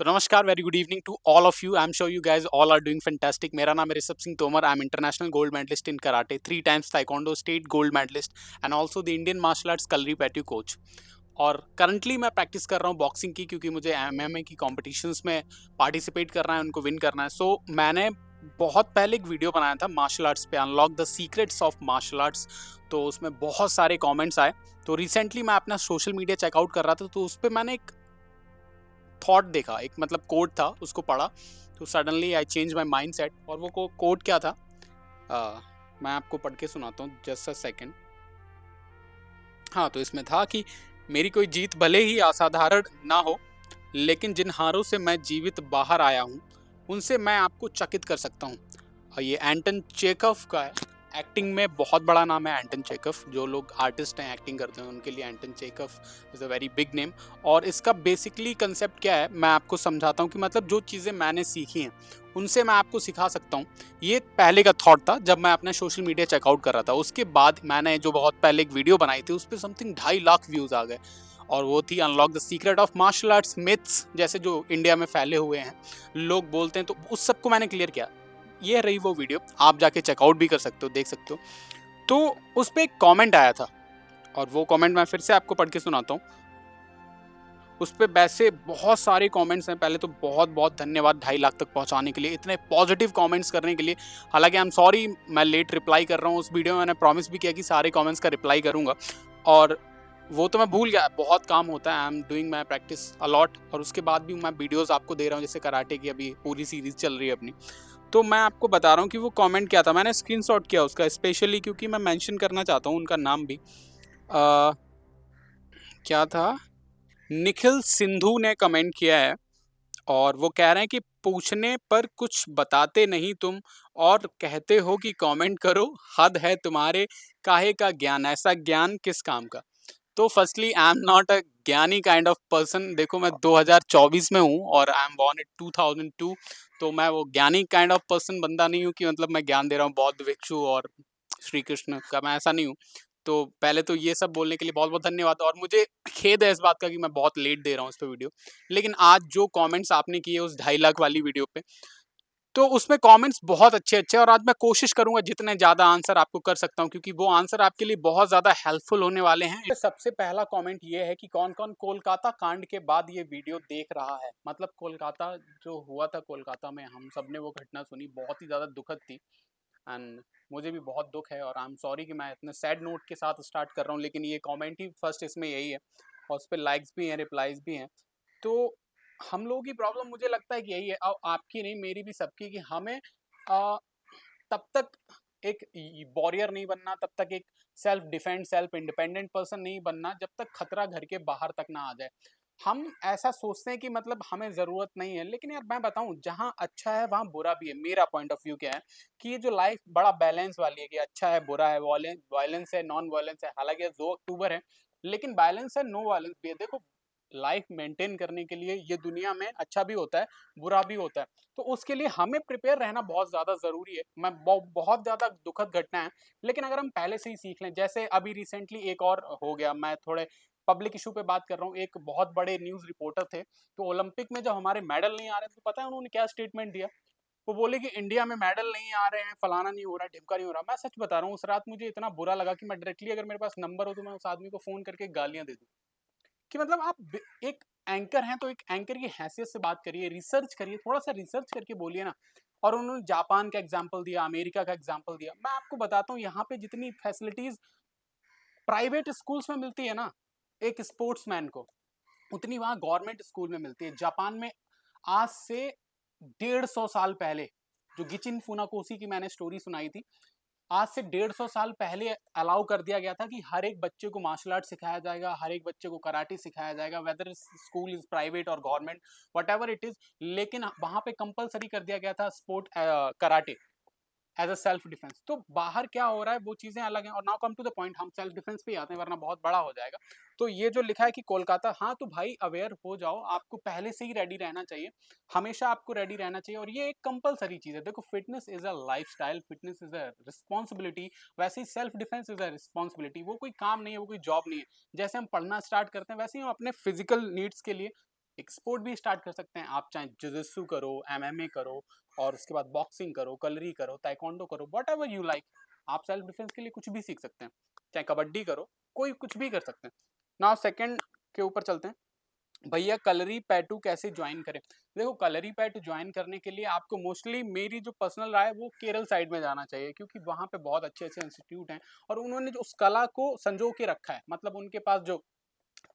तो नमस्कार, very good evening to all of you. I am sure you guys all are doing fantastic. मेरा नाम है Rishabh Singh Tomar. I am international gold medalist in karate, 3 times taekwondo state gold medalist and also the Indian martial arts Kalaripayattu coach. और currently मैं practice कर रहा हूँ boxing की, क्योंकि मुझे एमएमए की कॉम्पिटिशन्स में पार्टिसिपेट करना है, उनको विन करना है। सो मैंने बहुत पहले एक वीडियो बनाया था मार्शल आर्ट्स पे, unlock the secrets of martial arts. तो उसमें बहुत सारे कमेंट्स आए। तो रिसेंटली मैं अपना सोशल मीडिया चेकआउट कर रहा था, तो उस पर मैंने एक थॉट देखा, एक मतलब कोड था, उसको पढ़ा। तो suddenly I change my mind set. और वो कोड क्या था, मैं आपको पढ़ के सुनाता हूँ, जस्ट अ सेकेंड। हाँ, तो इसमें था कि मेरी कोई जीत भले ही असाधारण ना हो, लेकिन जिन हारों से मैं जीवित बाहर आया हूँ, उनसे मैं आपको चकित कर सकता हूँ। और ये एंटन चेखव का है। एक्टिंग में बहुत बड़ा नाम है एंटन चेखव। जो लोग आर्टिस्ट हैं, एक्टिंग करते हैं, उनके लिए Anton Chekhov is a very big name. और इसका बेसिकली कंसेप्ट क्या है, मैं आपको समझाता हूँ कि मतलब जो चीज़ें मैंने सीखी हैं, उनसे मैं आपको सिखा सकता हूँ। ये पहले का थॉट था जब मैं अपना सोशल मीडिया चेकआउट कर रहा था। उसके बाद मैंने जो बहुत पहले एक वीडियो बनाई थी, उस पर समथिंग 2.5 लाख व्यूज़ आ गए। और वो थी unlock the secret of martial arts myths, जैसे जो इंडिया में फैले हुए हैं, लोग बोलते हैं। तो उस सबको मैंने क्लियर किया। ये रही वो वीडियो, आप जाके चेकआउट भी कर सकते हो, देख सकते हो। तो उस पर एक कॉमेंट आया था, और वो कॉमेंट मैं फिर से आपको पढ़ के सुनाता हूँ। उस पर वैसे बहुत सारे कमेंट्स हैं। पहले तो बहुत बहुत धन्यवाद 2.5 लाख तक पहुंचाने के लिए, इतने पॉजिटिव कमेंट्स करने के लिए। हालांकि आई एम सॉरी, मैं लेट रिप्लाई कर रहा हूँ। उस वीडियो में मैंने प्रॉमिस भी किया कि सारे कमेंट्स का रिप्लाई करूंगा, और वो तो मैं भूल गया। बहुत काम होता है, I am doing my practice a lot. और उसके बाद भी मैं वीडियोज़ आपको दे रहा हूँ, जैसे कराटे की अभी पूरी सीरीज चल रही है अपनी। तो मैं आपको बता रहा हूँ कि वो कमेंट क्या था। मैंने स्क्रीनशॉट किया उसका स्पेशली, क्योंकि मैं मेंशन करना चाहता हूँ उनका नाम भी। क्या था, निखिल सिंधु ने कमेंट किया है। और वो कह रहे हैं कि पूछने पर कुछ बताते नहीं तुम, और कहते हो कि कमेंट करो, हद है तुम्हारे काहे का ज्ञान, ऐसा ज्ञान किस काम का। तो firstly I am not a ज्ञानी काइंड ऑफ पर्सन। देखो, मैं 2024 में हूँ और आई एम बॉर्न इन 2002। तो मैं वो ज्ञानी काइंड ऑफ पर्सन बंदा नहीं हूँ कि मतलब मैं ज्ञान दे रहा हूँ बौद्ध भिक्षु और श्री कृष्ण का, मैं ऐसा नहीं हूँ। तो पहले तो ये सब बोलने के लिए बहुत बहुत धन्यवाद। और मुझे खेद है इस बात का कि मैं बहुत लेट दे रहा हूँ इस पे वीडियो। लेकिन आज जो कमेंट्स आपने किए उस 2.5 लाख वाली वीडियो पे, तो उसमें कमेंट्स बहुत अच्छे अच्छे। और आज मैं कोशिश करूंगा जितने ज्यादा आंसर आपको कर सकता हूं, क्योंकि वो आंसर आपके लिए बहुत ज्यादा हेल्पफुल होने वाले हैं। सबसे पहला कमेंट ये है कि कौन कौन कोलकाता कांड के बाद ये वीडियो देख रहा है। मतलब कोलकाता जो हुआ था, कोलकाता में हम सब ने वो घटना सुनी, बहुत ही ज्यादा दुखद थी। एंड मुझे भी बहुत दुख है, और आई एम सॉरी कि मैं इतने सैड नोट के साथ स्टार्ट कर रहा हूँ। लेकिन ये कमेंट ही फर्स्ट इसमें यही है, और उस पर लाइक्स भी हैं, रिप्लाईज भी हैं। तो हम लोगों की प्रॉब्लम मुझे लगता है कि यही है, और आपकी नहीं, मेरी भी, सबकी, कि हमें तब तक एक वॉरियर नहीं बनना, तब तक एक self defend, self independent person नहीं बनना, जब तक खतरा घर के बाहर तक ना आ जाए। हम ऐसा सोचते हैं कि मतलब हमें जरूरत नहीं है, लेकिन यार मैं बताऊं, जहां अच्छा है वहां बुरा भी है। मेरा पॉइंट ऑफ व्यू क्या है कि ये जो लाइफ बड़ा बैलेंस वाली है, कि अच्छा है, बुरा है, वायलेंस है, नॉन वायलेंस है। हालांकि 2 अक्टूबर है, लेकिन बैलेंस है, नो वायलेंस भी है। देखो, लाइफ मेंटेन करने के लिए ये दुनिया में अच्छा भी होता है, बुरा भी होता है। तो उसके लिए हमें प्रिपेयर रहना बहुत ज़्यादा ज़रूरी है। मैं बहुत ज़्यादा दुखद घटना है, लेकिन अगर हम पहले से ही सीख लें, जैसे अभी रिसेंटली एक और हो गया, मैं थोड़े पब्लिक इशू पे बात कर रहा हूँ। एक बहुत बड़े न्यूज़ रिपोर्टर थे, तो ओलंपिक में जब हमारे मेडल नहीं आ रहे थे, तो पता है उन्होंने क्या स्टेटमेंट दिया? वो बोले कि इंडिया में मेडल नहीं आ रहे हैं, फलाना नहीं हो रहा है, ढिमका नहीं हो रहा। मैं सच बता रहा हूँ, उस रात मुझे इतना बुरा लगा कि मैं डायरेक्टली, अगर मेरे पास नंबर हो, तो मैं उस आदमी को फ़ोन करके गालियाँ दे दूँ। कि मतलब आप एक एंकर हैं, तो एक एंकर की हैसियत से बात करिए, रिसर्च करिए, थोड़ा सा रिसर्च करके बोलिए ना। और उन्होंने जापान का एग्जाम्पल दिया, अमेरिका का एग्जाम्पल दिया। मैं आपको बताता हूँ, यहाँ पे जितनी फैसिलिटीज प्राइवेट स्कूल्स में मिलती है ना एक स्पोर्ट्समैन को, उतनी वहां गवर्नमेंट स्कूल में मिलती है। जापान में आज से 150 साल पहले, जो गिचिन फुनाकोशी की मैंने स्टोरी सुनाई थी, आज से 150 साल पहले अलाउ कर दिया गया था कि हर एक बच्चे को मार्शल आर्ट सिखाया जाएगा, हर एक बच्चे को कराटे सिखाया जाएगा, वेदर स्कूल इज प्राइवेट और government, whatever it is. लेकिन वहां पे कंपलसरी कर दिया गया था sport karate as a self defence. तो बाहर क्या हो रहा है वो चीजें अलग हैं। और now come to the point, हम सेल्फ डिफेंस पे ही आते हैं, वरना बहुत बड़ा हो जाएगा। तो ये जो लिखा है कि कोलकाता, हाँ तो भाई अवेयर हो जाओ, आपको पहले से ही रेडी रहना चाहिए। हमेशा आपको रेडी रहना चाहिए, और ये एक कंपलसरी चीज है। देखो, fitness is a lifestyle, fitness is a responsibility. वैसे ही self defence is a responsibility. वो कोई काम नहीं है, वो कोई जॉब नहीं है। जैसे हम पढ़ना स्टार्ट करते हैं, वैसे ही हम अपने फिजिकल नीड्स के लिए एक स्पोर्ट भी स्टार्ट कर सकते हैं आप, चाहे जुजित्सु करो, एमएमए करो, और उसके बाद बॉक्सिंग करो, कलरी करो, ताइक्वांडो करो, व्हाटएवर यू लाइक। आप सेल्फ डिफेंस के लिए कुछ भी सीख सकते हैं, चाहे कबड्डी करो, कोई कुछ भी कर सकते हैं। नाउ सेकंड के ऊपर चलते हैं, भैया कलरी पैटू कैसे ज्वाइन करें। देखो कलरी पैटू ज्वाइन करने के लिए आपको मोस्टली, मेरी जो पर्सनल राय है, वो केरल साइड में जाना चाहिए, क्योंकि वहाँ पे बहुत अच्छे अच्छे इंस्टीट्यूट हैं और उन्होंने जो उस कला को संजो के रखा है, मतलब उनके पास जो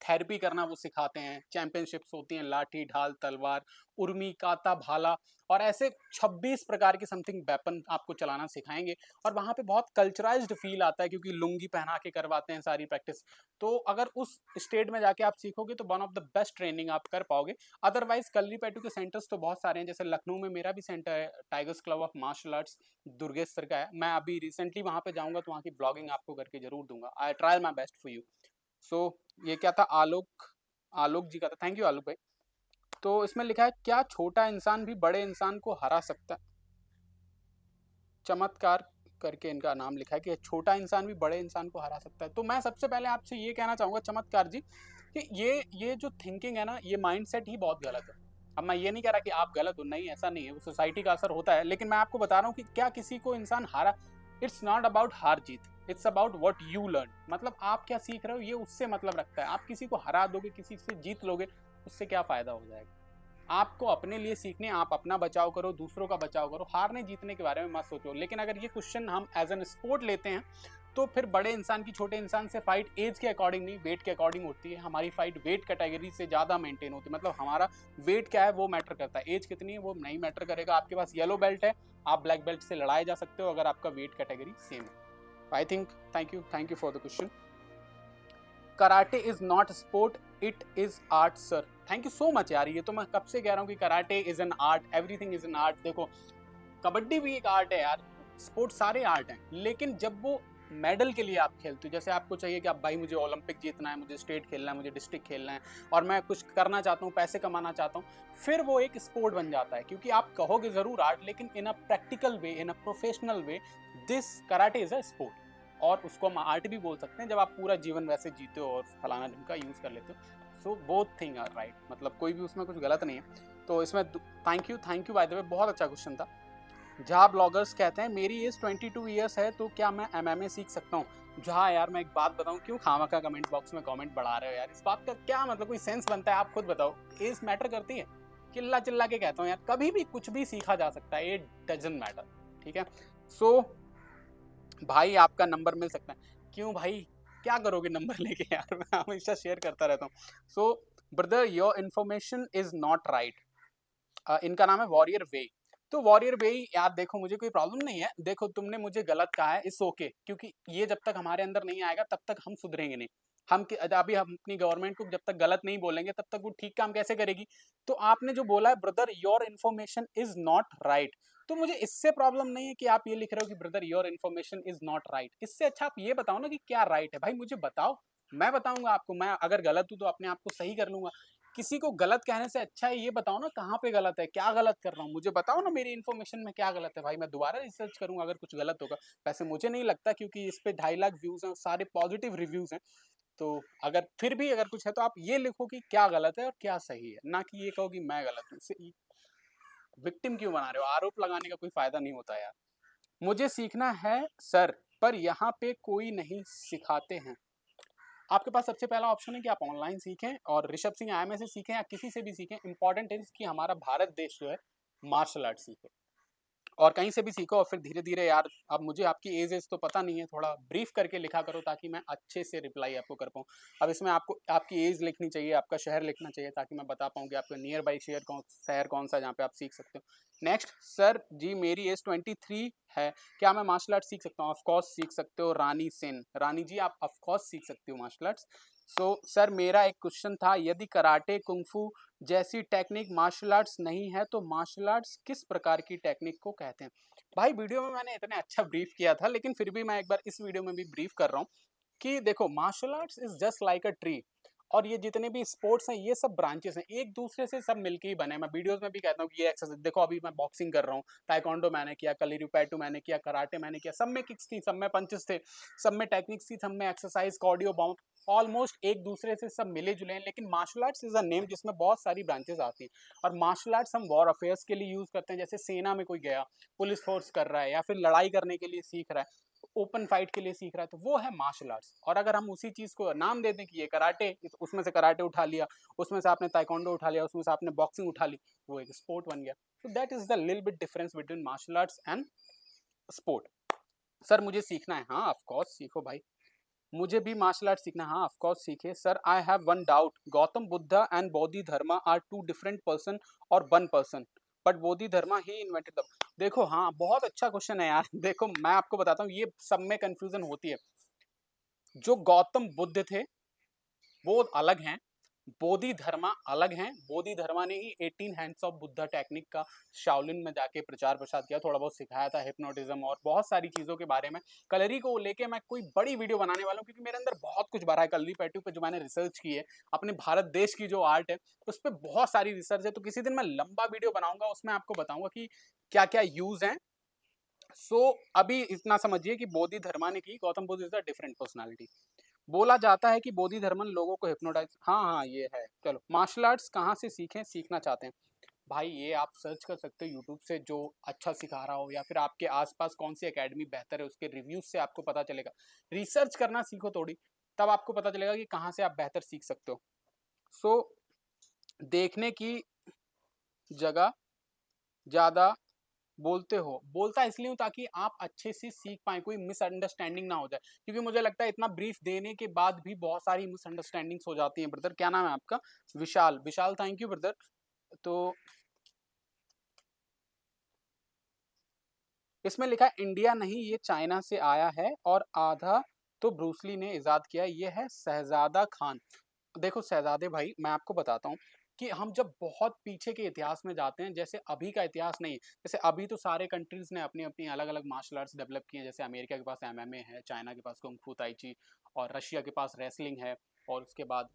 थेरेपी करना वो सिखाते हैं, चैंपियनशिप्स होती हैं, लाठी, ढाल, तलवार, उर्मी, काता, भाला, और ऐसे 26 प्रकार के समथिंग वेपन आपको चलाना सिखाएंगे। और वहाँ पे बहुत कल्चराइज्ड फील आता है, क्योंकि लुंगी पहना के करवाते हैं सारी प्रैक्टिस। तो अगर उस स्टेट में जाके आप सीखोगे तो one of the best training आप कर पाओगे। अदरवाइज कल्ली पैटू के सेंटर्स तो बहुत सारे हैं, जैसे लखनऊ में मेरा भी सेंटर है, tigers club of martial arts Durgesh sir का है। मैं अभी रिसेंटली वहाँ पे जाऊंगा तो वहाँ की ब्लॉगिंग आपको करके जरूर दूंगा। I try my best for you. So ये क्या था, आलोक, आलोक जी का था, थैंक यू आलोक भाई। तो इसमें लिखा है, क्या छोटा इंसान भी बड़े इंसान को हरा सकता है। चमत्कार करके इनका नाम लिखा है कि छोटा इंसान भी बड़े इंसान को हरा सकता है। तो मैं सबसे पहले आपसे ये कहना चाहूंगा चमत्कार जी, कि ये जो थिंकिंग है ना, ये माइंडसेट ही बहुत गलत है। अब मैं ये नहीं कह रहा कि आप गलत हो, नहीं ऐसा नहीं है, वो सोसाइटी का असर होता है, लेकिन मैं आपको बता रहा हूँ कि क्या किसी को इंसान हारा, इट्स नॉट अबाउट हार जीत, it's about what you learn. मतलब आप क्या सीख रहे हो, ये उससे मतलब रखता है। आप किसी को हरा दोगे, किसी से जीत लोगे, उससे क्या फायदा हो जाएगा। आपको अपने लिए सीखने, आप अपना बचाव करो, दूसरों का बचाव करो, हारने जीतने के बारे में मत सोचो। लेकिन अगर ये क्वेश्चन हम एज एन स्पोर्ट लेते हैं, तो फिर बड़े इंसान की छोटे इंसान से फाइट एज के अकॉर्डिंग नहीं, वेट के अकॉर्डिंग होती है। हमारी फाइट वेट कैटेगरी से ज़्यादा मेंटेन होती है, मतलब हमारा वेट क्या है वो मैटर करता है, एज कितनी है वो नहीं मैटर करेगा। आपके पास येलो बेल्ट है, आप ब्लैक बेल्ट से लड़ाए जा सकते हो अगर आपका वेट कैटेगरी सेम है। I think, thank you for the question. Karate is not sport, it is art sir. Thank you so much यार, ये तो मैं कब से कह रहा हूँ कि karate is an art, everything is an art. देखो कबड्डी भी एक आर्ट है यार, स्पोर्ट सारे आर्ट हैं, लेकिन जब वो मेडल के लिए आप खेलते हो, जैसे आपको चाहिए कि आप भाई मुझे ओलंपिक जीतना है, मुझे स्टेट खेलना है, मुझे डिस्ट्रिक्ट खेलना है, और मैं कुछ करना चाहता हूँ, पैसे कमाना चाहता हूँ, फिर वो एक स्पोर्ट बन जाता है। क्योंकि आप कहोगे जरूर आर्ट, लेकिन in a practical way, in a professional way, this karate is a sport. और उसको हम आर्ट भी बोल सकते हैं जब आप पूरा जीवन वैसे जीते हो और फलाना ढंग का यूज कर लेते हो। So both thing are right, मतलब कोई भी उसमें कुछ गलत नहीं है। तो इसमें thank you by the way, बहुत अच्छा क्वेश्चन था। जहाँ ब्लॉगर्स कहते हैं मेरी एज 22 ईयर्स है, तो क्या मैं एमएमए सीख सकता हूँ। जहाँ यार मैं एक बात बताऊँ, क्यों खामा का कमेंट बॉक्स में कमेंट बढ़ा रहे हो यार, इस बात का क्या मतलब, कोई सेंस बनता है, आप खुद बताओ। एज मैटर करती है। चिल्ला चिल्ला के कहता हूँ यार, कभी भी कुछ भी सीखा जा सकता है, इट डजंट मैटर। ठीक है। सो भाई आपका नंबर मिल सकता है। क्यों भाई, क्या करोगे नंबर लेके यार, मैं हमेशा शेयर करता रहता हूँ। सो brother, your information is not right. इनका नाम है वॉरियर वे। तो वॉरियर वे, यार देखो मुझे कोई प्रॉब्लम नहीं है, देखो तुमने मुझे गलत कहा है, इट्स ओके, क्योंकि ये जब तक हमारे अंदर नहीं आएगा तब तक हम सुधरेंगे नहीं। अभी हम अपनी गवर्नमेंट को जब तक गलत नहीं बोलेंगे तब तक वो ठीक काम कैसे करेगी। तो आपने जो बोला है brother your information is not right, तो मुझे इससे प्रॉब्लम नहीं है कि आप ये लिख रहे हो कि brother your information is not right. इससे अच्छा आप ये बताओ ना कि क्या राइट है, भाई मुझे बताओ, मैं बताऊंगा आपको। मैं अगर गलत हूं तो अपने आप को सही कर लूंगा। किसी को गलत कहने से अच्छा है ये बताओ ना कहाँ पे गलत है, क्या गलत कर रहा हूँ, मुझे बताओ ना मेरी इन्फॉर्मेशन में क्या गलत है, भाई मैं दोबारा रिसर्च करूंगा अगर कुछ गलत होगा। वैसे मुझे नहीं लगता, क्योंकि इस पे 2.5 लाख व्यूज हैं, सारे पॉजिटिव रिव्यूज हैं। तो अगर फिर भी अगर कुछ है तो आप ये लिखो कि क्या गलत है और क्या सही है, ना कि ये कहो कि मैं गलत हूँ। विक्टिम क्यों बना रहे हो, आरोप लगाने का कोई फायदा नहीं होता यार। मुझे सीखना है सर, पर यहाँ पे कोई नहीं सिखाते हैं। आपके पास सबसे पहला ऑप्शन है कि आप ऑनलाइन सीखें और ऋषभ सिंह आईएमए से सीखें या किसी से भी सीखें। इंपॉर्टेंट है कि हमारा भारत देश जो है मार्शल आर्ट सीखे, और कहीं से भी सीखो। और फिर धीरे धीरे यार, अब मुझे आपकी एज तो पता नहीं है, थोड़ा ब्रीफ करके लिखा करो ताकि मैं अच्छे से रिप्लाई आपको कर पाऊँ। अब इसमें आपको आपकी एज लिखनी चाहिए, आपका शहर लिखना चाहिए, ताकि मैं बता पाऊँ कि आपका नियर बाई शहर कौन सा जहाँ पे आप सीख सकते हो। नेक्स्ट, सर जी मेरी एज 23 है, क्या मैं मार्शल आर्ट सीख सकता हूँ। ऑफकोर्स सीख सकते हो रानी सेन, रानी जी आप ऑफकोर्स सीख सकते हो मार्शल आर्ट्स। सो सर मेरा एक क्वेश्चन था, यदि कराटे कुंफू जैसी टेक्निक मार्शल आर्ट्स नहीं है तो मार्शल आर्ट्स किस प्रकार की टेक्निक को कहते हैं। भाई वीडियो में मैंने इतने अच्छा ब्रीफ किया था, लेकिन फिर भी मैं एक बार इस वीडियो में भी ब्रीफ कर रहा हूँ कि देखो martial arts is just like a tree. और ये जितने भी स्पोर्ट्स हैं ये सब ब्रांचेस हैं, एक दूसरे से सब मिलके ही बने। मैं वीडियोस में भी कहता हूँ कि ये एक्सरसाइज देखो, अभी मैं बॉक्सिंग कर रहा हूँ, ताइक्वांडो मैंने किया, कलीरिपैटू मैंने किया, कराटे मैंने किया, सब में किक्स थी, सब में पंचेस थे, सब में टेक्निक्स थी, सब में एक्सरसाइज, कार्डियो, बाउंड, ऑलमोस्ट एक दूसरे से सब मिले जुले हैं। लेकिन martial arts is a name जिसमें बहुत सारी ब्रांचेस आती हैं, और मार्शल आर्ट्स हम वॉर अफेयर्स के लिए यूज करते हैं। जैसे सेना में कोई गया, पुलिस फोर्स कर रहा है, या फिर लड़ाई करने के लिए सीख रहा है, ओपन फाइट के लिए सीख रहा है, तो वो है मार्शल आर्ट्स। और अगर हम उसी चीज को नाम दे दें कि ये कराटे, उसमें से कराटे उठा लिया, उसमें से आपने ताइक्वांडो उठा लिया, उसमें से आपने बॉक्सिंग उठा ली, वो एक स्पोर्ट बन गया। तो that is the little bit difference between martial arts and sport. Sir मुझे सीखना है, हाँ ऑफ कोर्स सीखो भाई, मुझे भी मार्शल आर्ट सीखना है, हाँ ऑफ कोर्स सीखे। Sir I have one doubt, Gautam Buddha and Bodhi Dharma are two different person और one person, but Bodhi Dharma he invented the. देखो हाँ, बहुत अच्छा क्वेश्चन है यार। देखो मैं आपको बताता हूँ, ये सब में कंफ्यूजन होती है। जो गौतम बुद्ध थे वो अलग हैं, बोधि धर्मा अलग हैं। बोधि धर्मा ने ही 18 हैंड्स ऑफ बुद्धा टेक्निक का शाओलिन में जाके प्रचार प्रसार किया, थोड़ा बहुत सिखाया था, हिप्नोटिज्म और बहुत सारी चीजों के बारे में। कलरी को लेके मैं कोई बड़ी वीडियो बनाने वाला हूँ, क्योंकि मेरे अंदर बहुत कुछ भरा है। कलरी पैटू पे जो मैंने रिसर्च की है, अपने भारत देश की जो आर्ट है उस पर बहुत सारी रिसर्च है। तो किसी दिन मैं लंबा वीडियो बनाऊंगा, उसमें आपको बताऊंगा कि क्या क्या यूज है। अभी इतना समझिए कि बोधि धर्मा ने की, Gautam Buddha is a different personality. बोला जाता है कि बोधि धर्मन लोगों को हिप्नोटाइज, हाँ हाँ ये है। चलो मार्शल आर्ट्स कहाँ से सीखें, सीखना चाहते हैं भाई, ये आप सर्च कर सकते हो यूट्यूब से, जो अच्छा सिखा रहा हो, या फिर आपके आसपास कौन सी एकेडमी बेहतर है उसके रिव्यूज से आपको पता चलेगा। रिसर्च करना सीखो थोड़ी, तब आपको पता चलेगा कि कहाँ से आप बेहतर सीख सकते हो। सो देखने की जगह ज्यादा बोलते हो, बोलता इसलिए हूँ ताकि आप अच्छे से सीख पाए, कोई मिसअंडरस्टैंडिंग ना हो जाए। क्योंकि मुझे लगता है इतना ब्रीफ देने के बाद भी बहुत सारी मिसअंडरस्टैंडिंग्स हो जाती हैं। ब्रदर क्या नाम है आपका? विशाल, विशाल थैंक यू ब्रदर। तो इसमें लिखा है इंडिया नहीं, ये चाइना से आया है, और आधा तो ब्रूसली ने इजाद किया। ये है शहजादा खान। देखो शहजादे भाई, मैं आपको बताता हूँ कि हम जब बहुत पीछे के इतिहास में जाते हैं, जैसे अभी का इतिहास नहीं, जैसे अभी तो सारे कंट्रीज ने अपनी अपनी अलग अलग मार्शल आर्ट्स डेवलप किए हैं। जैसे अमेरिका के पास एमएमए है, चाइना के पास कुंग फू ताइची, और रशिया के पास रेसलिंग है, और उसके बाद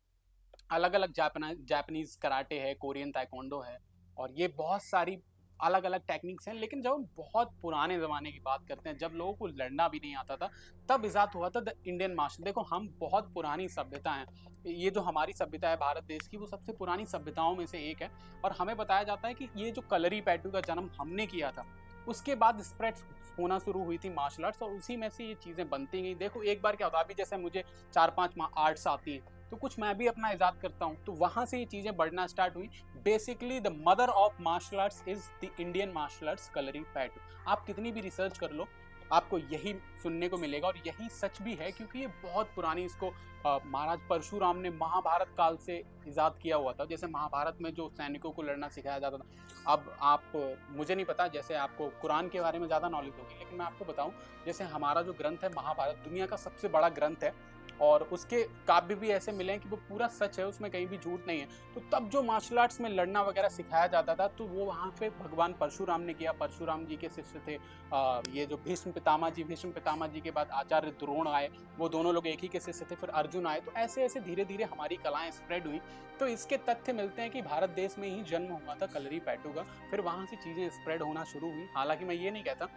अलग अलग जापानीज कराटे है, कोरियन ताइक्वांडो है, और ये बहुत सारी अलग अलग टेक्निक्स हैं। लेकिन जब हम बहुत पुराने ज़माने की बात करते हैं, जब लोगों को लड़ना भी नहीं आता था, तब इजाद हुआ था द इंडियन मार्शल। देखो हम बहुत पुरानी सभ्यता हैं, ये जो हमारी सभ्यता है भारत देश की, वो सबसे पुरानी सभ्यताओं में से एक है। और हमें बताया जाता है कि ये जो कलरी पैटू का जन्म हमने किया था, उसके बाद स्प्रेड होना शुरू हुई थी मार्शल आर्ट्स, और उसी में से ये चीज़ें बनती गई। देखो एक बार क्या होता है, अभी जैसे मुझे 4-5 आर्ट्स आती हैं, तो कुछ मैं भी अपना इजाद करता हूँ, तो वहां से ये चीजें बढ़ना स्टार्ट हुई। Basically the mother of martial arts is the Indian martial arts, Kalaripayattu. आप कितनी भी रिसर्च कर लो, आपको यही सुनने को मिलेगा, और यही सच भी है, क्योंकि ये बहुत पुरानी, इसको महाराज परशुराम ने महाभारत काल से इजाद किया हुआ था। जैसे महाभारत में जो सैनिकों को लड़ना सिखाया जाता था। अब आप, मुझे नहीं पता, जैसे आपको कुरान के बारे में ज़्यादा नॉलेज होगी, लेकिन मैं आपको बताऊं, जैसे हमारा जो ग्रंथ है महाभारत, दुनिया का सबसे बड़ा ग्रंथ है, और उसके काव्य भी ऐसे मिले हैं कि वो पूरा सच है, उसमें कहीं भी झूठ नहीं है। तो तब जो मार्शल आर्ट्स में लड़ना वगैरह सिखाया जाता था, तो वो वहाँ पे भगवान परशुराम ने किया। परशुराम जी के शिष्य थे ये जो भीष्म पितामह जी, भीष्म पितामह जी के बाद आचार्य द्रोण आए, वो दोनों लोग एक ही के शिष्य थे। फिर अर्जुन आए, तो ऐसे ऐसे धीरे धीरे हमारी कलाएं स्प्रेड हुई। तो इसके तथ्य मिलते हैं कि भारत देश में ही जन्म हुआ था कलरी पैटू का, फिर वहाँ से चीज़ें स्प्रेड होना शुरू हुई। हालांकि मैं ये नहीं कहता,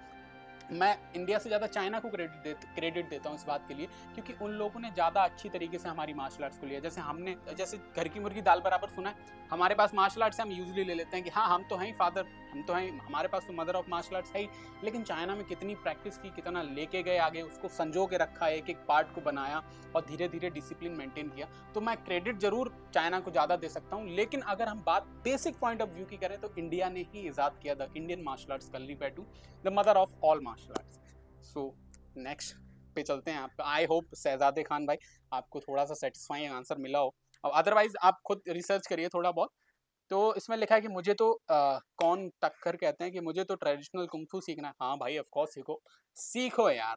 मैं इंडिया से ज़्यादा चाइना को क्रेडिट देता हूँ इस बात के लिए, क्योंकि उन लोगों ने ज़्यादा अच्छी तरीके से हमारी मार्शल आर्ट्स को लिया। जैसे हमने, जैसे घर की मुर्गी दाल बराबर सुना है, हमारे पास मार्शल आर्ट्स है, हम यूजली ले लेते हैं कि हाँ हम तो हैं ही फादर, हम तो हैं, हमारे पास तो मदर ऑफ मार्शल आर्ट्स है ही। लेकिन चाइना में कितनी प्रैक्टिस की, कितना लेके गए आगे, उसको संजो के रखा, एक एक पार्ट को बनाया, और धीरे धीरे डिसिप्लिन मेंटेन किया। तो मैं क्रेडिट जरूर चाइना को ज़्यादा दे सकता हूँ, लेकिन अगर हम बात बेसिक पॉइंट ऑफ व्यू की करें, तो इंडिया ने ही ईजाद किया the Indian martial arts, Kalaripayattu, the mother of all martial arts. So next पे चलते हैं। आपका आई होप शहजादे खान भाई आपको थोड़ा सा सेटिस्फाइंग आंसर मिला हो, और अदरवाइज आप खुद रिसर्च करिए थोड़ा बहुत। तो इसमें लिखा है कि मुझे तो कौन टक्कर कहते हैं कि मुझे तो ट्रेडिशनल कुंफू सीखना है। हाँ भाई ऑफ कोर्स सीखो, सीखो यार।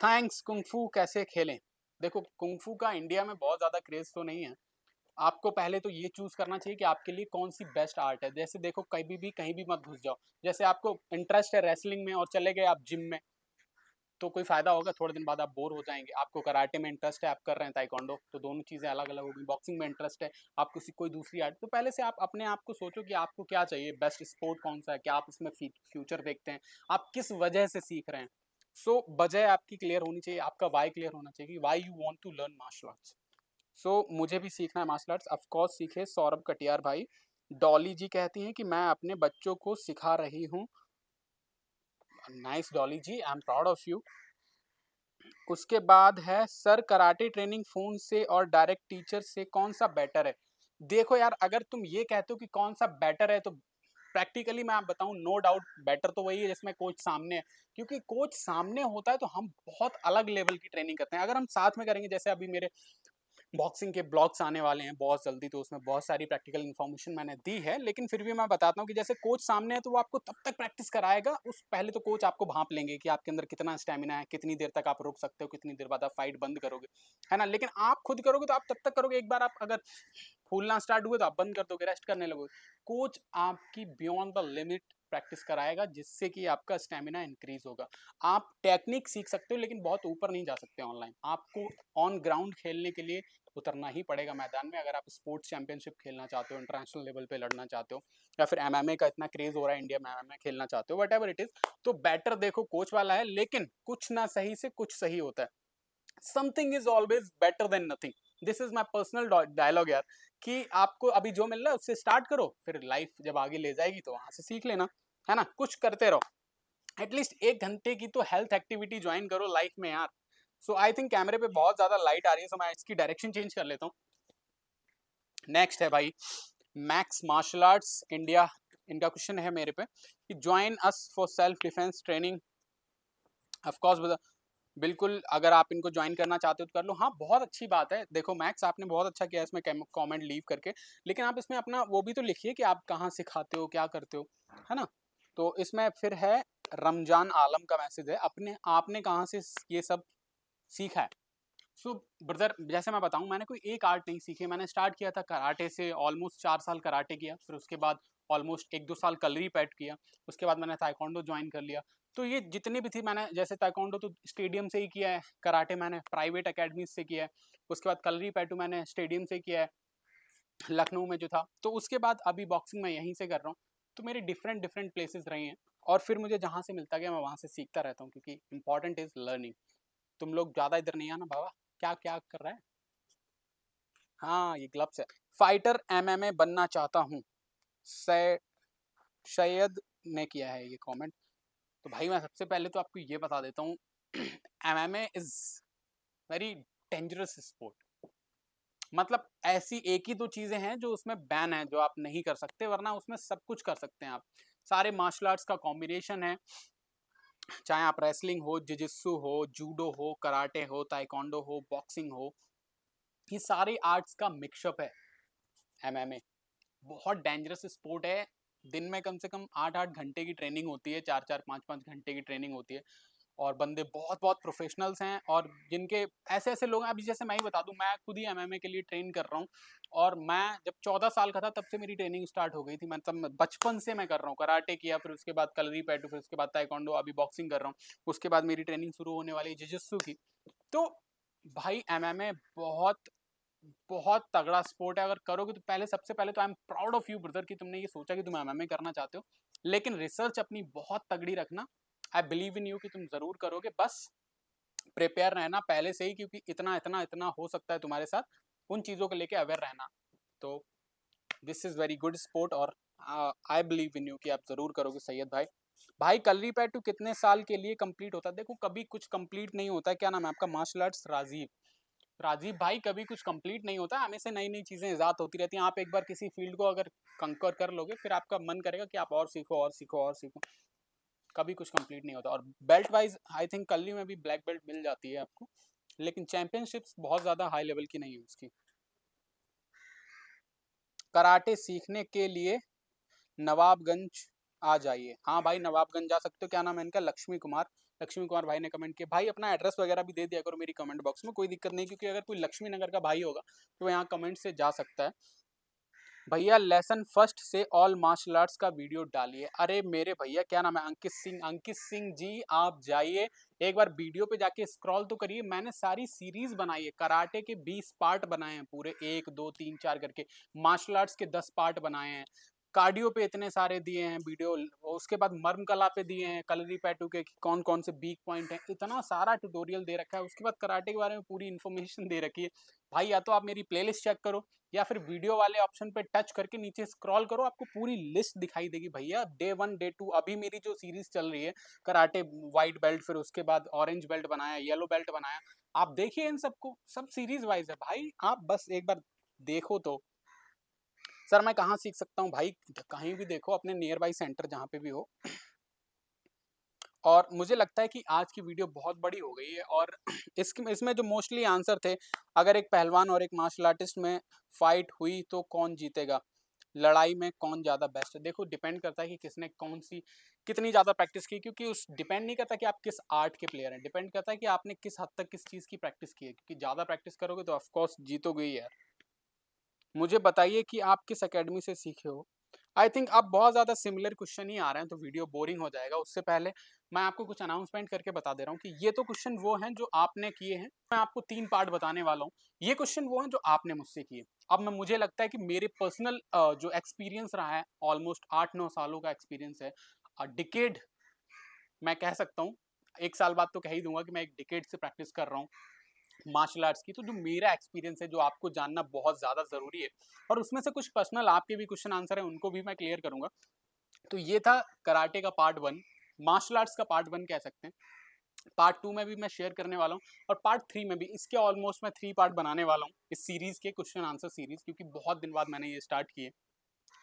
थैंक्स। कुंफू कैसे खेलें? देखो कुंफू का इंडिया में बहुत ज़्यादा क्रेज तो नहीं है। आपको पहले तो ये चूज करना चाहिए कि आपके लिए कौन सी बेस्ट आर्ट है। जैसे देखो कहीं भी कहीं भी मत घुस जाओ। जैसे आपको इंटरेस्ट है रेसलिंग में और चले गए आप जिम में, तो कोई फ़ायदा होगा? थोड़े दिन बाद आप बोर हो जाएँगे। आपको कराटे में इंटरेस्ट है, आप कर रहे हैं ताइक्वांडो, तो दोनों चीज़ें अलग-अलग हो गई। बॉक्सिंग में इंटरेस्ट है, आप किसी कोई दूसरी आर्ट, तो पहले से आप अपने आप को सोचो कि आपको क्या चाहिए, बेस्ट स्पोर्ट कौन-सा है? क्या आप इसमें फ्यूचर देखते हैं? आप किस वजह से सीख रहे हैं? सो वजह आपकी क्लियर होनी चाहिए, आपका व्हाय क्लियर होना चाहिए कि why you want to learn martial arts. मुझे भी सीखना है मार्शल आर्ट्स, ऑफ कोर्स सीखे सौरभ कटियार भाई। डॉली जी कहती हैं कि मैं अपने बच्चों को सिखा रही हूँ। Nice Dolly ji, I am proud of you. उसके बाद है सर कराटे ट्रेनिंग फ़ोन से और डायरेक्ट टीचर से कौन-सा बेटर है? देखो यार, अगर तुम ये कहते हो कि कौन-सा बेटर है, तो प्रैक्टिकली मैं आप बताऊँ, नो डाउट बेटर तो वही है जिसमें कोच सामने है। क्योंकि कोच सामने होता है तो हम बहुत अलग लेवल की ट्रेनिंग करते हैं। अगर हम साथ में करेंगे, जैसे अभी मेरे बॉक्सिंग के ब्लॉग्स आने वाले हैं बहुत जल्दी, तो उसमें बहुत सारी प्रैक्टिकल इन्फॉर्मेशन मैंने दी है, लेकिन फिर भी मैं बताता हूँ कि जैसे कोच सामने है तो वो आपको तब तक प्रैक्टिस कराएगा। उस पहले तो कोच आपको भांप लेंगे कि आपके अंदर कितना स्टेमिना है, कितनी देर तक आप रुक सकते हो, कितनी देर बाद आप फाइट बंद करोगे, है ना? लेकिन आप खुद करोगे तो आप तब तक करोगे, एक बार आप अगर फूलना स्टार्ट हुए तो आप बंद कर दोगे, रेस्ट करने लगोगे। कोच आपकी बियॉन्ड द लिमिट प्रैक्टिस कराएगा, जिससे कि आपका स्टेमिना इंक्रीज होगा। आप टेक्निक सीख सकते हो, लेकिन बहुत ऊपर नहीं जा सकते ऑनलाइन। आपको ऑन ग्राउंड खेलने के लिए उतरना ही पड़ेगा मैदान में, अगर आप स्पोर्ट्स चैंपियनशिप खेलना चाहते हो, इंटरनेशनल लेवल पे लड़ना चाहते हो, या फिर एमएमए का इतना क्रेज हो रहा है इंडिया में, एमएमए खेलना चाहते हो, वट एवर इट इज, तो बेटर देखो कोच वाला है। लेकिन कुछ ना सही से कुछ सही होता है। Something is always better than nothing. This is my personal dialogue यार, कि आपको अभी जो मिल रहा है उससे स्टार्ट करो, फिर लाइफ जब आगे ले जाएगी तो वहां से सीख लेना, है ना? कुछ करते रहो, एटलीस्ट 1 घंटे की तो हेल्थ एक्टिविटी ज्वाइन करो लाइफ में यार। आई थिंक कैमरे पे बहुत ज्यादा लाइट आ रही है, मैं इसकी डायरेक्शन चेंज कर लेता हूँ। नेक्स्ट है भाई मैक्स मार्शल आर्ट्स इंडिया। इनका क्वेश्चन है मेरे पे कि join us for self defence training. Of course, बिल्कुल, अगर आप इनको ज्वाइन करना चाहते हो तो कर लो। हाँ, बहुत अच्छी बात है। देखो मैक्स, आपने बहुत अच्छा किया इसमें कमेंट लीव करके, लेकिन आप इसमें अपना वो भी तो लिखिए कि आप कहाँ सिखाते हो, क्या करते हो, है ना? तो इसमें फिर है रमजान आलम का मैसेज है, अपने आपने कहाँ से ये सब सीखा है? ब्रदर, जैसे मैं बताऊं, मैंने कोई एक आर्ट नहीं सीखी। मैंने स्टार्ट किया था कराटे से, ऑलमोस्ट 4 साल कराटे किया, फिर उसके बाद ऑलमोस्ट 1-2 साल कलरी पैट किया, उसके बाद मैंने ताइक्वांडो ज्वाइन कर लिया। तो ये जितने भी थी, मैंने जैसे ताइक्वांडो तो स्टेडियम से ही किया है, कराटे मैंने प्राइवेट अकेडमी से किया है, उसके बाद कलरी पैटू मैंने स्टेडियम से किया है, लखनऊ में जो था। तो उसके बाद अभी बॉक्सिंग मैं यहीं से कर रहा हूँ। तो मेरी डिफरेंट डिफरेंट प्लेसेस रही हैं, और फिर मुझे जहाँ से मिलता गया मैं वहाँ से सीखता रहता हूँ, क्योंकि इंपॉर्टेंट इज लर्निंग। तुम लोग ज़्यादा इधर नहीं आना बाबा। क्या क्या कर रहा है? हाँ, ये ग्लव्स है। फाइटर एमएमए बनना चाहता हूँ, सैयद ने किया है ये कमेंट। तो भाई मैं सबसे पहले तो आपको ये बता देता हूँ, MMA is very dangerous sport. मतलब ऐसी एक ही दो चीजें हैं जो उसमें बैन है, जो आप नहीं कर सकते, वरना उसमें सब कुछ कर सकते हैं आप। सारे मार्शल आर्ट्स का कॉम्बिनेशन है, चाहे आप रेसलिंग हो, जिजित्सु हो, जूडो हो, कराटे हो, ताइक्वांडो हो, बॉक्सिंग हो, ये सारे आर्ट्स का मिक्सअप है एमएमए। बहुत डेंजरस स्पोर्ट है। दिन में कम से कम 8-8 घंटे की ट्रेनिंग होती है, 4-4 5-5 घंटे की ट्रेनिंग होती है, और बंदे बहुत बहुत प्रोफेशनल्स हैं, और जिनके ऐसे ऐसे लोग हैं। अभी जैसे मैं ही बता दूं, मैं खुद ही एमएमए के लिए ट्रेन कर रहा हूँ, और मैं जब 14 साल का था तब से मेरी ट्रेनिंग स्टार्ट हो गई थी। मतलब बचपन से मैं कर रहा हूँ, कराटे किया, फिर उसके बाद कलरी पैटू, फिर उसके बाद ताइक्वांडो, अभी बॉक्सिंग कर रहा हूँ, उसके बाद मेरी ट्रेनिंग शुरू होने वाली है जिजित्सु की। तो भाई एमएमए बहुत बहुत तगड़ा स्पोर्ट है। अगर करोगे तो पहले, सबसे पहले तो आई am proud of you brother कि तुमने ये सोचा कि तुम एमएमए करना चाहते हो, लेकिन रिसर्च अपनी बहुत तगड़ी रखना। आई बिलीव इन यू कि तुम जरूर करोगे, बस प्रिपेयर रहना पहले से ही, क्योंकि इतना इतना इतना हो सकता है तुम्हारे साथ, उन चीज़ों को लेके अवेयर रहना। तो this is very good sport, और आई बिलीव इन यू कि आप ज़रूर करोगे सैयद भाई। भाई कलरी पैटू कितने साल के लिए कंप्लीट होता है? देखो, कभी कुछ कंप्लीट नहीं होता है। क्या नाम है आपका? Martial arts Rajiv. राजीव भाई, कभी कुछ कंप्लीट नहीं होता, हमेशा नई नई चीज़ें ईजाद होती रहती हैं। आप एक बार किसी फील्ड को अगर कंकर कर लोगे, फिर आपका मन करेगा कि आप और सीखो और सीखो और सीखो। कभी कुछ कंप्लीट नहीं होता। और बेल्ट वाइज आई थिंक कल में भी ब्लैक बेल्ट मिल जाती है आपको, लेकिन चैंपियनशिप्स बहुत ज़्यादा हाई लेवल की नहीं है उसकी। कराटे सीखने के लिए नवाबगंज आ जाइए। हाँ भाई, नवाबगंज जा सकते हो। क्या नाम है इनका? लक्ष्मी कुमार। लक्ष्मी कुमार भाई ने कमेंट किया। भाई अपना एड्रेस वगैरह भी दे दिया करो मेरी कमेंट बॉक्स में, कोई दिक्कत नहीं, क्योंकि अगर कोई लक्ष्मी नगर का भाई होगा तो यहाँ कमेंट से जा सकता है। भैया लेसन फर्स्ट से ऑल मार्शल आर्ट्स का वीडियो डालिए। अरे मेरे भैया क्या नाम है, अंकित सिंह जी, आप जाइए एक बार वीडियो पे जाके स्क्रॉल तो करिए। मैंने सारी सीरीज बनाई है, कराटे के 20 पार्ट बनाए हैं पूरे, 1 2 3 4 करके। मार्शल आर्ट्स के 10 पार्ट बनाए हैं। कार्डियो पे इतने सारे दिए हैं वीडियो। उसके बाद मर्म कला पे दिए हैं, कलरी पैटू के कौन कौन से वीक पॉइंट हैं, इतना सारा ट्यूटोरियल दे रखा है। उसके बाद कराटे के बारे में पूरी इन्फॉर्मेशन दे रखी है। भाई या तो आप मेरी प्लेलिस्ट चेक करो, या फिर वीडियो वाले ऑप्शन पे टच करके नीचे स्क्रॉल करो, आपको पूरी लिस्ट दिखाई देगी भैया। डे 1 डे 2 अभी मेरी जो सीरीज चल रही है कराटे, वाइट बेल्ट, फिर उसके बाद ऑरेंज बेल्ट बनाया, येलो बेल्ट बनाया। आप देखिए इन सबको, सब सीरीज वाइज है भाई, आप बस एक बार देखो तो। सर मैं कहाँ सीख सकता हूँ भाई? कहीं भी देखो, अपने नियर बाई सेंटर जहाँ पे भी हो। और मुझे लगता है कि आज की वीडियो बहुत बड़ी हो गई है, और इसमें जो मोस्टली आंसर थे, अगर एक पहलवान और एक मार्शल आर्टिस्ट में फाइट हुई तो कौन जीतेगा, लड़ाई में कौन ज़्यादा बेस्ट है? देखो डिपेंड करता है कि किसने कौन सी कितनी ज़्यादा प्रैक्टिस की, क्योंकि उस डिपेंड नहीं करता कि आप किस आर्ट के प्लेयर हैं, डिपेंड करता है कि आपने किस हद तक किस चीज़ की प्रैक्टिस की है, क्योंकि ज़्यादा प्रैक्टिस करोगे तो ऑफकोर्स जीतोगे ही यार। मुझे बताइए कि आप किस अकेडमी से सीखे हो? आई थिंक अब बहुत ज़्यादा सिमिलर क्वेश्चन ही आ रहे हैं, तो वीडियो बोरिंग हो जाएगा। उससे पहले मैं आपको कुछ अनाउंसमेंट करके बता दे रहा हूँ कि ये तो क्वेश्चन वो हैं जो आपने किए हैं। मैं आपको 3 पार्ट बताने वाला हूँ। ये क्वेश्चन वो हैं जो आपने मुझसे किए। अब मुझे लगता है कि मेरे पर्सनल जो एक्सपीरियंस रहा है, ऑलमोस्ट 8-9 सालों का एक्सपीरियंस है। डिकेड मैं कह सकता हूँ, 1 साल बाद तो कह ही दूँगा कि मैं 1 डिकेड से प्रैक्टिस कर रहा हूँ मार्शल आर्ट्स की। तो जो मेरा एक्सपीरियंस है, जो आपको जानना बहुत ज़्यादा ज़रूरी है, और उसमें से कुछ पर्सनल आपके भी क्वेश्चन आंसर हैं, उनको भी मैं क्लियर करूँगा। तो ये था कराटे का पार्ट 1, मार्शल आर्ट्स का पार्ट 1 कह सकते हैं। पार्ट 2 में भी मैं शेयर करने वाला हूँ, और पार्ट 3 में भी। इसके ऑलमोस्ट मैं 3 पार्ट बनाने वाला हूँ, इस सीरीज़ के क्वेश्चन आंसर सीरीज़, क्योंकि बहुत दिन बाद मैंने ये स्टार्ट किए।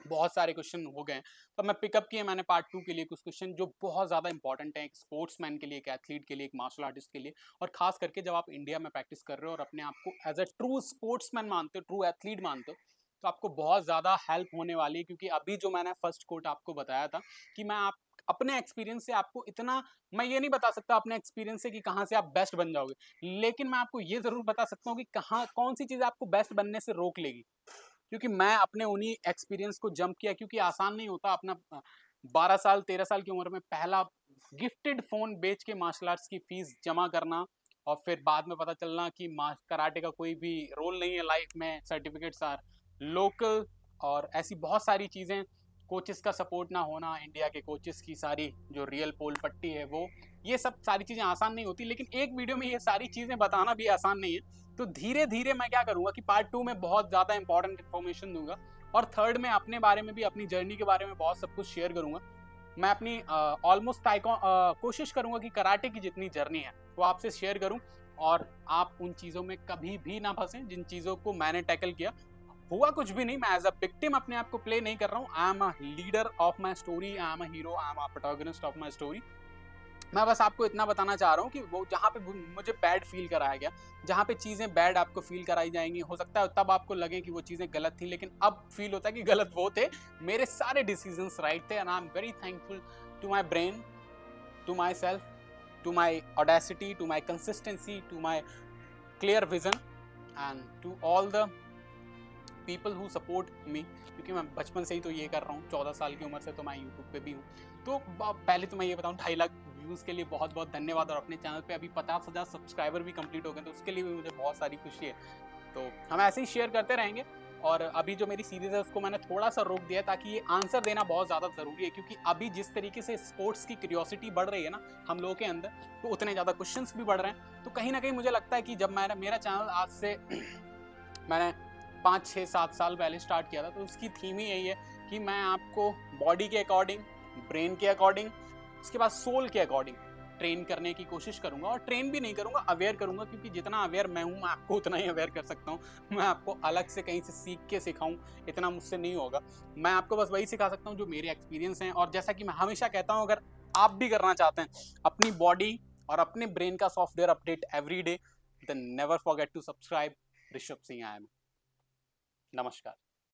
बहुत सारे क्वेश्चन हो गए हैं, तो मैं पिकअप किए मैंने पार्ट 2 के लिए कुछ क्वेश्चन जो बहुत ज़्यादा इंपॉर्टेंट है एक स्पोर्ट्समैन के लिए, एक एथलीट के लिए, एक मार्शल आर्टिस्ट के लिए। और खास करके जब आप इंडिया में प्रैक्टिस कर रहे हो और अपने आप को एज अ ट्रू स्पोर्ट्समैन मानते हो, ट्रू एथलीट मानते हो, तो आपको बहुत ज़्यादा हेल्प होने वाली है। क्योंकि अभी जो मैंने फर्स्ट कोट आपको बताया था कि मैं आप अपने एक्सपीरियंस से आपको इतना, मैं ये नहीं बता सकता अपने एक्सपीरियंस से कि कहाँ से आप बेस्ट बन जाओगे, लेकिन मैं आपको ये ज़रूर बता सकता हूँ कि कहाँ कौन सी चीज़ आपको बेस्ट बनने से रोक लेगी। क्योंकि मैं अपने उन्हीं एक्सपीरियंस को जंप किया, क्योंकि आसान नहीं होता अपना 12 साल 13 साल की उम्र में पहला गिफ्टेड फोन बेच के मार्शल आर्ट्स की फीस जमा करना, और फिर बाद में पता चलना कि कराटे का कोई भी रोल नहीं है लाइफ में, सर्टिफिकेट्स आर लोकल, और ऐसी बहुत सारी चीज़ें, कोचेस का सपोर्ट ना होना, इंडिया के कोचेस की सारी जो रियल पोल पट्टी है वो, ये सब सारी चीज़ें आसान नहीं होती। लेकिन एक वीडियो में ये सारी चीज़ें बताना भी आसान नहीं है। तो धीरे धीरे मैं क्या करूंगा कि पार्ट 2 में बहुत ज़्यादा इंपॉर्टेंट इन्फॉर्मेशन दूंगा, और थर्ड में अपने बारे में भी, अपनी जर्नी के बारे में बहुत सब कुछ शेयर करूंगा। मैं अपनी ऑलमोस्ट कोशिश करूंगा कि कराटे की जितनी जर्नी है वो आपसे शेयर करूं, और आप उन चीज़ों में कभी भी ना फंसें जिन चीज़ों को मैंने टैकल किया। हुआ कुछ भी नहीं, मैं एज अ विक्टिम अपने आप को प्ले नहीं कर रहा हूँ। I am a leader of my story, I am a hero, I am a protagonist of my story. मैं बस आपको इतना बताना चाह रहा हूँ कि वो जहाँ पे मुझे बैड फील कराया गया, जहाँ पे चीज़ें बैड आपको फील कराई जाएंगी, हो सकता है तब आपको लगे कि वो चीज़ें गलत थी, लेकिन अब फील होता है कि गलत वो थे, मेरे सारे डिसीजंस राइट थे। And I am very thankful to my brain, to my self, to my audacity, to my consistency, to my clear vision, and to all the people who support me. क्योंकि मैं बचपन से ही तो ये कर रहा हूँ, 14 साल की उम्र से तो मैं यूट्यूब पे भी हूँ। तो पहले तो मैं ये बताऊँ, 2.5 लाख व्यूज़ के लिए बहुत बहुत धन्यवाद, और अपने चैनल पे अभी 50,000 सब्सक्राइबर भी कंप्लीट हो गए, तो उसके लिए भी मुझे बहुत सारी खुशी है। तो हम ऐसे ही शेयर करते रहेंगे। और अभी जो मेरी सीरीज़ है उसको मैंने थोड़ा सा रोक दिया, ताकि ये आंसर देना बहुत ज़्यादा ज़रूरी है, क्योंकि अभी जिस तरीके से स्पोर्ट्स की क्यूरियोसिटी बढ़ रही है ना हम लोगों के अंदर, तो उतने ज़्यादा क्वेश्चंस भी बढ़ रहे हैं। तो कहीं ना कहीं मुझे लगता है कि जब मेरा चैनल आज से मैंने 5 6 7 साल पहले स्टार्ट किया था, तो उसकी थीम ही यही है कि मैं आपको बॉडी के अकॉर्डिंग, ब्रेन के अकॉर्डिंग, उसके बाद सोल के अकॉर्डिंग ट्रेन करने की कोशिश करूंगा। और ट्रेन भी नहीं करूंगा, अवेयर करूंगा, क्योंकि जितना अवेयर मैं हूं, मैं आपको उतना ही अवेयर कर सकता हूं। मैं आपको अलग से कहीं से सीख के सिखाऊं, इतना मुझसे नहीं होगा। मैं आपको बस वही सिखा सकता हूं जो मेरे एक्सपीरियंस हैं। और जैसा कि मैं हमेशा कहता हूं, अगर आप भी करना चाहते हैं अपनी बॉडी और अपने ब्रेन का software update every day, then never forget to subscribe Rishabh Singh I am. नमस्कार।